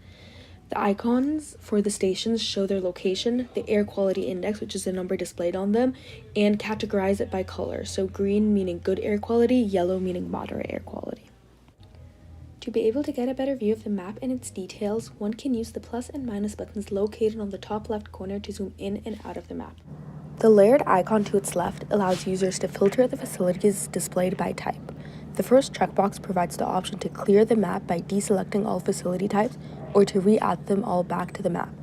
The icons for the stations show their location, the air quality index, which is the number displayed on them, and categorize it by color. So green meaning good air quality, yellow meaning moderate air quality. To be able to get a better view of the map and its details, one can use the plus and minus buttons located on the top left corner to zoom in and out of the map. The layered icon to its left allows users to filter the facilities displayed by type. The first checkbox provides the option to clear the map by deselecting all facility types or to re-add them all back to the map.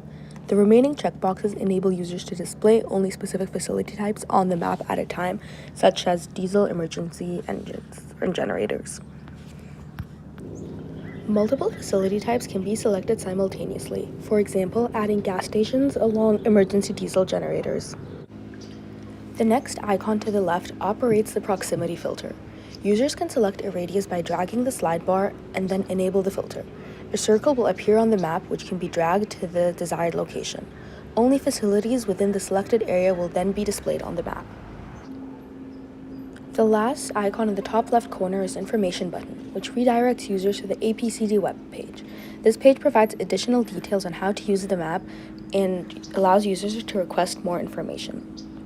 The remaining checkboxes enable users to display only specific facility types on the map at a time, such as diesel emergency engines and generators. Multiple facility types can be selected simultaneously, for example, adding gas stations along emergency diesel generators. The next icon to the left operates the proximity filter. Users can select a radius by dragging the slide bar and then enable the filter. A circle will appear on the map, which can be dragged to the desired location. Only facilities within the selected area will then be displayed on the map. The last icon in the top left corner is Information button, which redirects users to the APCD web page. This page provides additional details on how to use the map and allows users to request more information.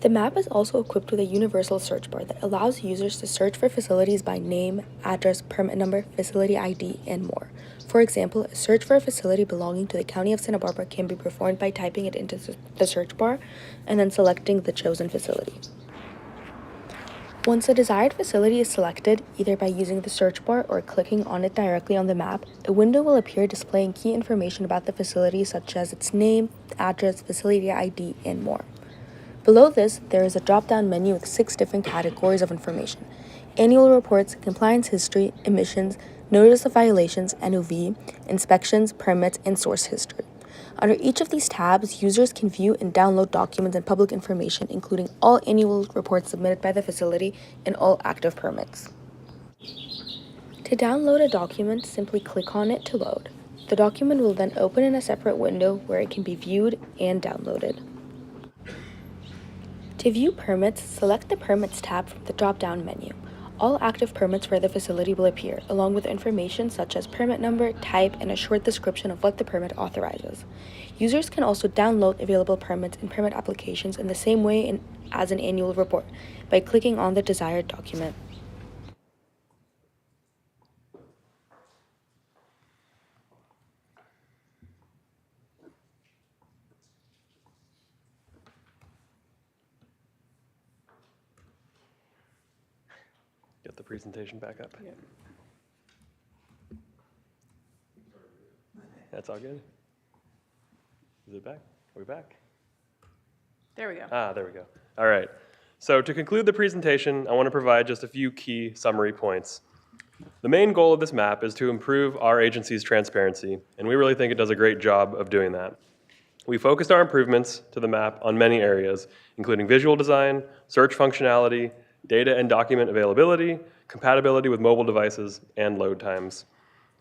The map is also equipped with a universal search bar that allows users to search for facilities by name, address, permit number, facility ID, and more. For example, a search for a facility belonging to the County of Santa Barbara can be performed by typing it into the search bar and then selecting the chosen facility. Once a desired facility is selected, either by using the search bar or clicking on it directly on the map, a window will appear displaying key information about the facility such as its name, address, facility ID, and more. Below this, there is a drop-down menu with 6 different categories of information: annual reports, compliance history, emissions, notice of violations, NOV, inspections, permits, and source history. Under each of these tabs, users can view and download documents and public information, including all annual reports submitted by the facility and all active permits. To download a document, simply click on it to load. The document will then open in a separate window where it can be viewed and downloaded. To view permits, select the Permits tab from the drop-down menu. All active permits for the facility will appear, along with information such as permit number, type, and a short description of what the permit authorizes. Users can also download available permits and permit applications in the same way as an annual report by clicking on the desired document. Get the presentation back up. That's all good? Is it back? Are we back? There we go. There we go. All right. So to conclude the presentation, I want to provide just a few key summary points. The main goal of this map is to improve our agency's transparency, and we really think it does a great job of doing that. We focused our improvements to the map on many areas, including visual design, search functionality, data and document availability, compatibility with mobile devices, and load times.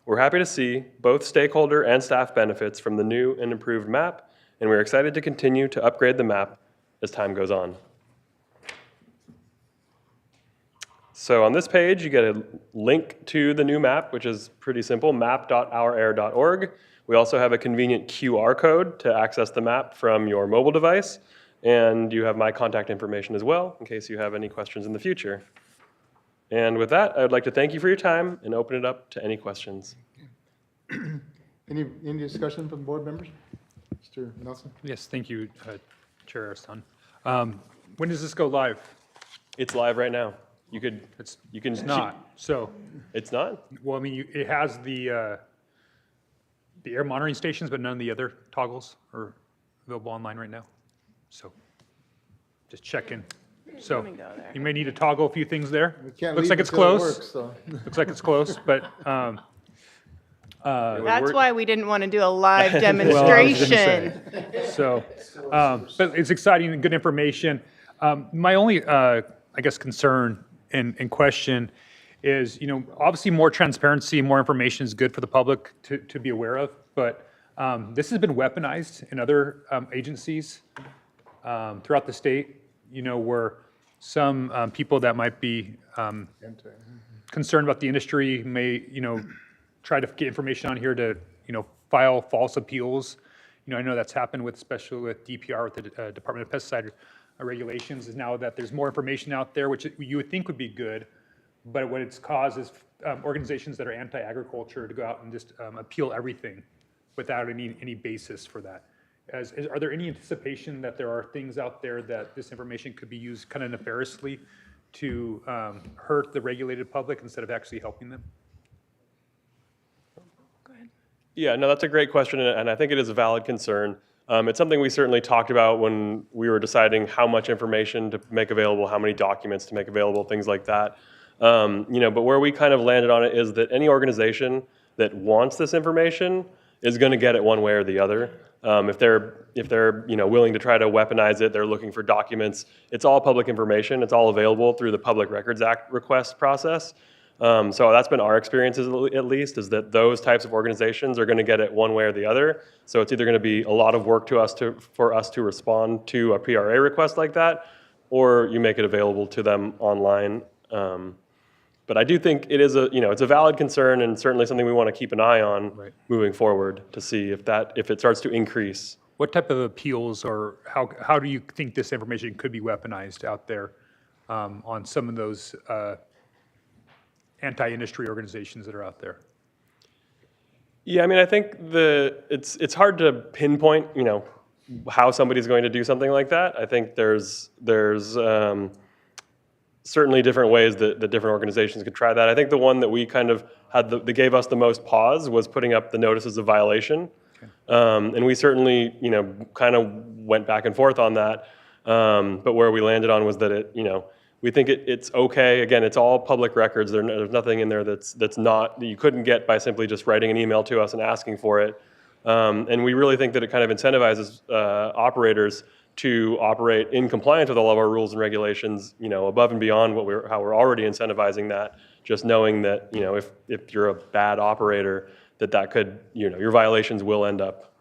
We're happy to see both stakeholder and staff benefits from the new and improved map, and we're excited to continue to upgrade the map as time goes on. So on this page, you get a link to the new map, which is pretty simple, map.ourair.org. We also have a convenient QR code to access the map from your mobile device, and you have my contact information as well, in case you have any questions in the future. And with that, I would like to thank you for your time and open it up to any questions. Any discussion from board members? Mr. Nelson? Yes, thank you, Chair Arson. When does this go live? It's live right now. You can. It's not. So. It's not? Well, I mean, it has the air monitoring stations, but none of the other toggles are available online right now. So, just check in. So, you may need to toggle a few things there. Looks like it's close. Looks like it's close, but. That's why we didn't want to do a live demonstration. So, but it's exciting and good information. My only, I guess, concern and question is, obviously more transparency, more information is good for the public to be aware of, but this has been weaponized in other agencies throughout the state, where some people that might be concerned about the industry may, try to get information on here to, file false appeals. I know that's happened especially with DPR, with the Department of Pesticide Regulations, is now that there's more information out there, which you would think would be good, but what it's caused is organizations that are anti-agriculture to go out and just appeal everything without any basis for that. Are there any anticipation that there are things out there that this information could be used kind of nefariously to hurt the regulated public instead of actually helping them? Yeah, no, that's a great question, and I think it is a valid concern. It's something we certainly talked about when we were deciding how much information to make available, how many documents to make available, things like that. But where we kind of landed on it is that any organization that wants this information is going to get it one way or the other. If they're willing to try to weaponize it, they're looking for documents. It's all public information. It's all available through the Public Records Act request process. So that's been our experience at least, is that those types of organizations are going to get it one way or the other. So it's either going to be a lot of work for us to respond to a PRA request like that, or you make it available to them online. But I do think it is it's a valid concern, and certainly something we want to keep an eye on moving forward to see if it starts to increase. What type of appeals, or how do you think this information could be weaponized out there on some of those anti-industry organizations that are out there? Yeah, I mean, I think it's hard to pinpoint, how somebody's going to do something like that. I think there's certainly different ways that different organizations could try that. I think the one that we kind of had that gave us the most pause was putting up the notices of violation. And we certainly, kind of went back and forth on that. But where we landed on was that we think it's okay. Again, it's all public records. There's nothing in there that you couldn't get by simply just writing an email to us and asking for it. And we really think that it kind of incentivizes operators to operate in compliance with all of our rules and regulations, above and beyond how we're already incentivizing that. Just knowing that, if you're a bad operator, that could, your violations will end up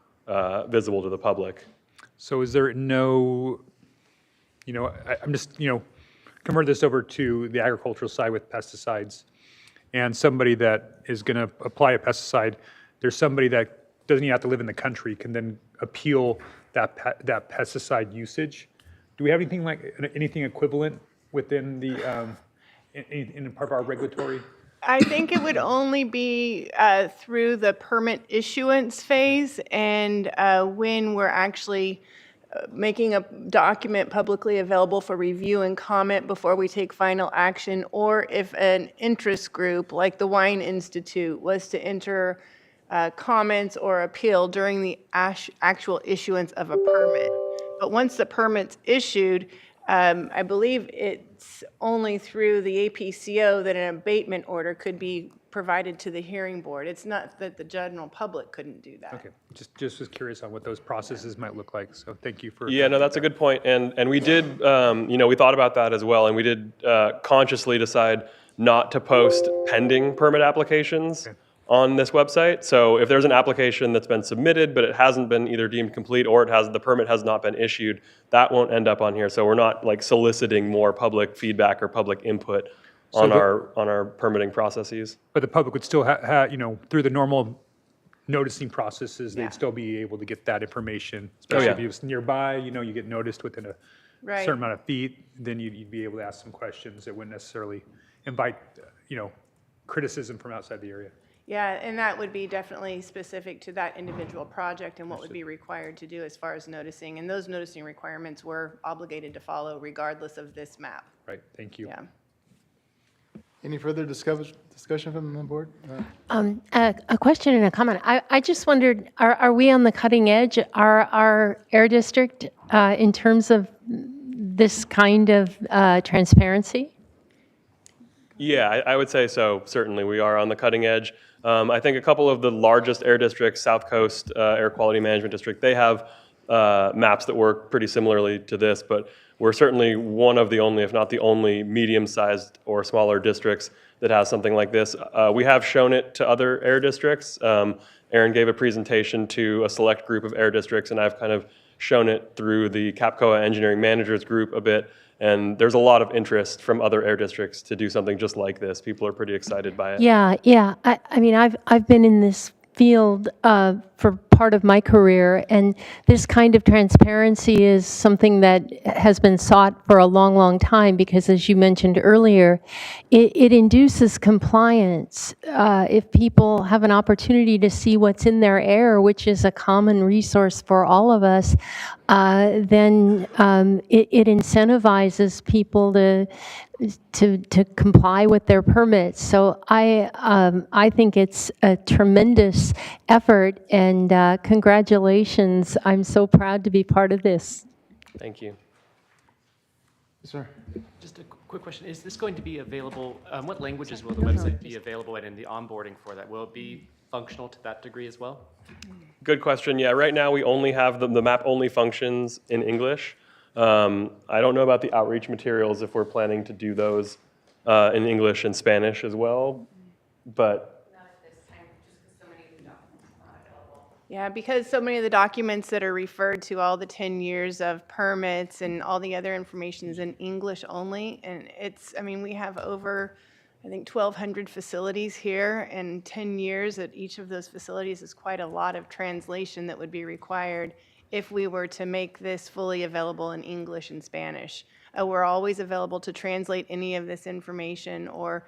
visible to the public. So is there no, I'm just, convert this over to the agricultural side with pesticides, and somebody that is going to apply a pesticide, there's somebody that doesn't even have to live in the country can then appeal that pesticide usage. Do we have anything equivalent within the in part of our regulatory? I think it would only be through the permit issuance phase, and when we're actually making a document publicly available for review and comment before we take final action, or if an interest group like the Wine Institute was to enter comments or appeal during the actual issuance of a permit. But once the permit's issued, I believe it's only through the APCO that an abatement order could be provided to the hearing board. It's not that the general public couldn't do that. Okay, just was curious on what those processes might look like. So thank you for. Yeah, no, that's a good point. And we did, we thought about that as well, and we did consciously decide not to post pending permit applications on this website. So if there's an application that's been submitted, but it hasn't been either deemed complete or the permit has not been issued, that won't end up on here. So we're not soliciting more public feedback or public input on our permitting processes. But the public would still through the normal noticing processes, they'd still be able to get that information. Especially if it was nearby, you get noticed within a certain amount of feet, then you'd be able to ask some questions that wouldn't necessarily invite, criticism from outside the area. Yeah, and that would be definitely specific to that individual project and what would be required to do as far as noticing. And those noticing requirements we're obligated to follow regardless of this map. Right, thank you. Yeah. Any further discussion from the board? A question and a comment. I just wondered, are we on the cutting edge? Our air district in terms of this kind of transparency? Yeah, I would say so. Certainly, we are on the cutting edge. I think a couple of the largest air districts, South Coast Air Quality Management District, they have maps that work pretty similarly to this, but we're certainly one of the only, if not the only, medium-sized or smaller districts that has something like this. We have shown it to other air districts. Aaron gave a presentation to a select group of air districts, and I've kind of shown it through the CAPCOA Engineering Managers Group a bit. And there's a lot of interest from other air districts to do something just like this. People are pretty excited by it. Yeah. I mean, I've been in this field for part of my career, and this kind of transparency is something that has been sought for a long, long time because, as you mentioned earlier, it induces compliance. If people have an opportunity to see what's in their air, which is a common resource for all of us, then it incentivizes people to comply with their permits. So I think it's a tremendous effort, and congratulations. I'm so proud to be part of this. Thank you. Yes, sir. Just a quick question. Is this going to be available, what languages will the website be available in the onboarding for that? Will it be functional to that degree as well? Good question. Yeah, right now we only have the map only functions in English. I don't know about the outreach materials if we're planning to do those in English and Spanish as well, but Yeah, because so many of the documents that are referred to, all the 10 years of permits and all the other information is in English only. And we have over, I think, 1,200 facilities here, and 10 years at each of those facilities is quite a lot of translation that would be required if we were to make this fully available in English and Spanish. We're always available to translate any of this information or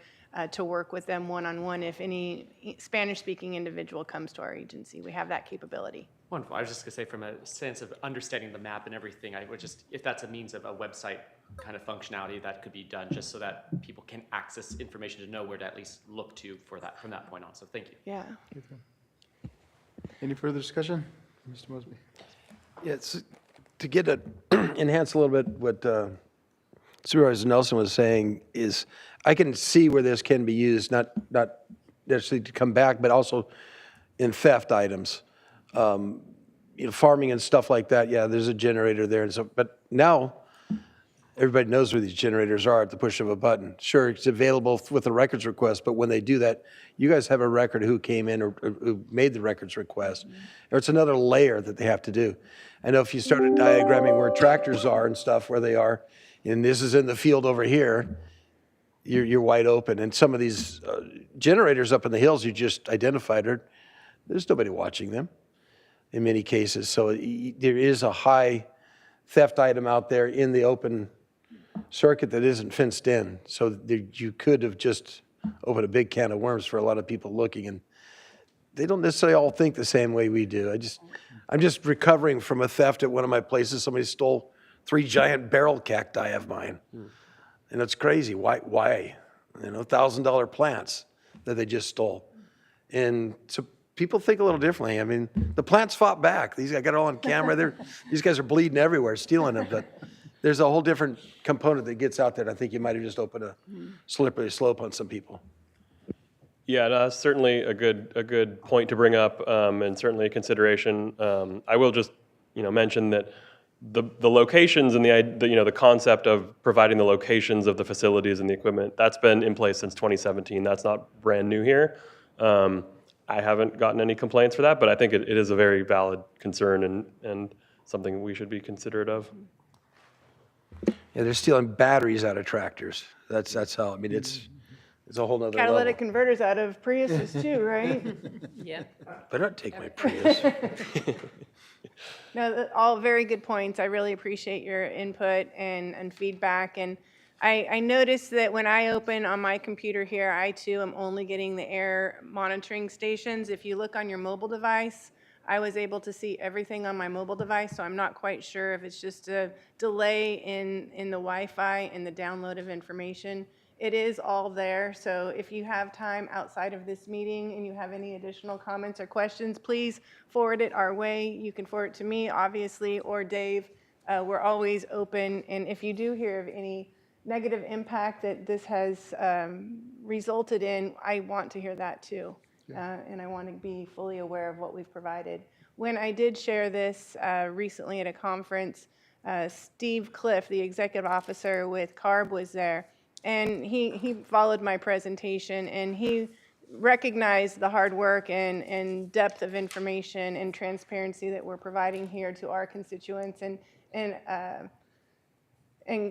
to work with them one-on-one if any Spanish-speaking individual comes to our agency. We have that capability. Wonderful. I was just going to say, from a sense of understanding the map and everything, I would just, if that's a means of a website kind of functionality, that could be done just so that people can access information to know where to at least look to for that from that point on. So thank you. Yeah. Any further discussion? Mr. Mosby. Yes. to get it, enhance a little bit what Supervisor Nelson was saying is, I can see where this can be used, not necessarily to come back, but also in theft items. Farming and stuff like that, yeah, there's a generator there, and so, but now, everybody knows where these generators are at the push of a button. Sure, it's available with a records request, but when they do that, you guys have a record of who came in or who made the records request. Or it's another layer that they have to do. I know if you started diagramming where tractors are and stuff, where they are, and this is in the field over here, you're wide open. And some of these generators up in the hills you just identified, there's nobody watching them in many cases. So there is a high theft item out there in the open circuit that isn't fenced in. So you could have just opened a big can of worms for a lot of people looking, and they don't necessarily all think the same way we do. I'm just recovering from a theft at one of my places. Somebody stole 3 giant barrel cacti of mine. And it's crazy. Why? $1,000 plants that they just stole. And so people think a little differently. I mean, the plants fought back. I got it all on camera. These guys are bleeding everywhere, stealing them. But there's a whole different component that gets out there. And I think you might have just opened a slippery slope on some people. Yeah, no, that's certainly a good point to bring up, and certainly a consideration. I will just mention that the locations and the concept of providing the locations of the facilities and the equipment, that's been in place since 2017. That's not brand new here. I haven't gotten any complaints for that, but I think it is a very valid concern and something we should be considerate of. Yeah, they're stealing batteries out of tractors. That's how. I mean, it's a whole nother Catalytic level. converters out of Priuses too, right? Yeah. Better not take my Prius. No, all very good points. I really appreciate your input and feedback. And I noticed that when I open on my computer here, I too am only getting the air monitoring stations. If you look on your mobile device, I was able to see everything on my mobile device, so I'm not quite sure if it's just a delay in the Wi-Fi and the download of information. It is all there, so if you have time outside of this meeting and you have any additional comments or questions, please forward it our way. You can forward it to me, obviously, or Dave. We're always open, and if you do hear of any negative impact that this has resulted in, I want to hear that too. And I want to be fully aware of what we've provided. When I did share this recently at a conference, Steve Cliff, the executive officer with CARB, was there. And he followed my presentation, and he recognized the hard work and depth of information and transparency that we're providing here to our constituents, and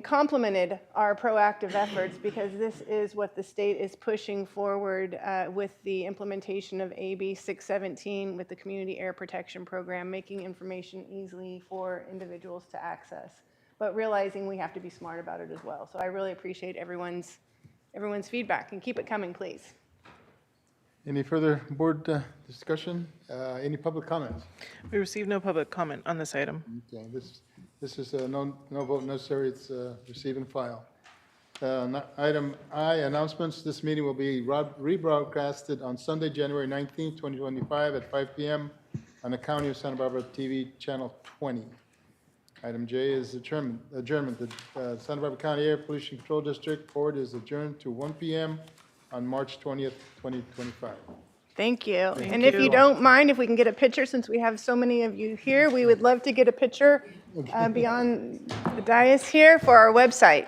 complimented our proactive efforts, because this is what the state is pushing forward with the implementation of AB 617 with the Community Air Protection Program, making information easily for individuals to access, but realizing we have to be smart about it as well. So I really appreciate everyone's feedback, and keep it coming, please. Any further board discussion? Any public comments? We received no public comment on this item. Okay, this is no vote necessary. It's receive and file. Item I, announcements. This meeting will be rebroadcasted on Sunday, January 19th, 2025 at 5 p.m. on the County of Santa Barbara TV channel 20. Item J is adjournment. The Santa Barbara County Air Pollution Control District Board is adjourned to 1 p.m. on March 20th, 2025. Thank you. And if you don't mind, if we can get a picture, since we have so many of you here, we would love to get a picture beyond the dais here for our website.